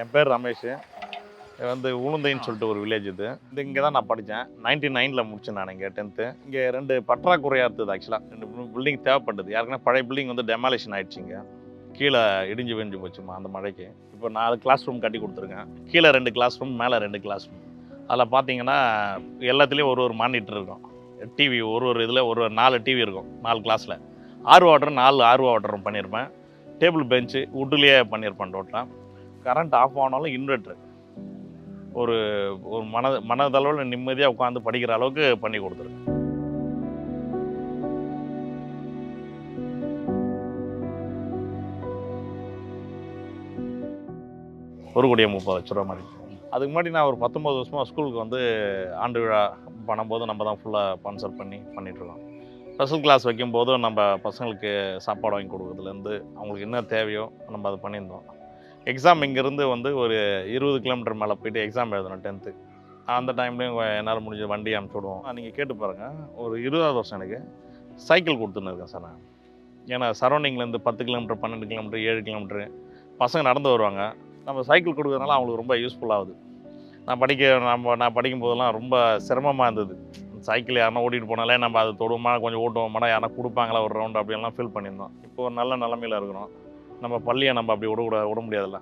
என் பேர் ரமேஷ். வந்து உளுந்தைன்னு சொல்லிட்டு ஒரு வில்லேஜ் இது. இங்கே தான் நான் படித்தேன். 99ல் முடித்தேன் நான் இங்கே 10th. இங்கே 2 பற்றாக்குறையாக இருந்தது ஆக்சுவலாக. 2 பில்டிங் தேவைப்பட்டது. யாருக்குன்னா பழைய பில்டிங் வந்து டெமாலிஷன் ஆகிடுச்சு. இங்கே கீழே இடிஞ்சு விழிஞ்சு போச்சுமா அந்த மழைக்கு. இப்போ 4 கிளாஸ் ரூம் கட்டி கொடுத்துருக்கேன். கீழே 2 கிளாஸ் ரூம், மேலே 2 கிளாஸ் ரூம். அதில் பார்த்தீங்கன்னா எல்லாத்துலேயும் ஒரு மானிட்டர் இருக்கும். டிவி ஒரு இதில் ஒரு 4 டிவி இருக்கும் 4 கிளாஸில். 6 வாட்டர் 4 6 வாட்டரும் பண்ணியிருப்பேன். டேபிள் பெஞ்சு வுட்லேயே பண்ணியிருப்பேன் டோட்டலாக. கரண்ட் ஆஃப் ஆனாலும் இன்வெர்ட்ரு ஒரு மனதளவில் நிம்மதியாக உட்காந்து படிக்கிற அளவுக்கு பண்ணி கொடுத்துருக்கேன். ஒரு கோடியே 30 லட்ச ரூபா மாதிரி. அதுக்கு முன்னாடி நான் ஒரு 19 வருஷமாக ஸ்கூலுக்கு வந்து ஆண்டு விழா பண்ணும்போது நம்ம தான் ஃபுல்லாக ஸ்பான்சர் பண்ணிகிட்ருக்கோம். ஸ்பெஷல் கிளாஸ் வைக்கும்போதும் நம்ம பசங்களுக்கு சாப்பாடு வாங்கி கொடுக்குறதுலேருந்து அவங்களுக்கு என்ன தேவையோ நம்ம அதை பண்ணியிருந்தோம். எக்ஸாம் இங்கேருந்து வந்து ஒரு 20 கிலோமீட்டர் மேலே போய்ட்டு எக்ஸாம் எழுதணும் 10th. அந்த டைம்லேயும் என்னால் முடிஞ்ச வண்டி அனுப்பிச்சி விடுவோம். நீங்கள் கேட்டு பாருங்கள், ஒரு 20வது வருஷம் எனக்கு சைக்கிள் கொடுத்துன்னு இருக்கேன் சார் நான். ஏன்னா சரௌண்டிங்லேருந்து 10 கிலோமீட்டர் 12 கிலோமீட்டர் 7 கிலோமீட்டரு பசங்க நடந்து வருவாங்க. நம்ம சைக்கிள் கொடுக்குறதுனால அவங்களுக்கு ரொம்ப யூஸ்ஃபுல்லாகுது. நான் படிக்கும் போதெல்லாம் ரொம்ப சிரமமாக இருந்தது. சைக்கிள் யாருன்னா ஓட்டிகிட்டு போனாலே நம்ம அதை தொடுவோமா, கொஞ்சம் ஓட்டுவோமானா யாரா கொடுப்பாங்களா ஒரு ரவுண்டு அப்படின்லாம் ஃபீல் பண்ணியிருந்தோம். இப்போ ஒரு நல்ல நிலமையில் இருக்கிறோம். நம்ம பள்ளியை நம்ம அப்படி விட முடியாதுல்ல.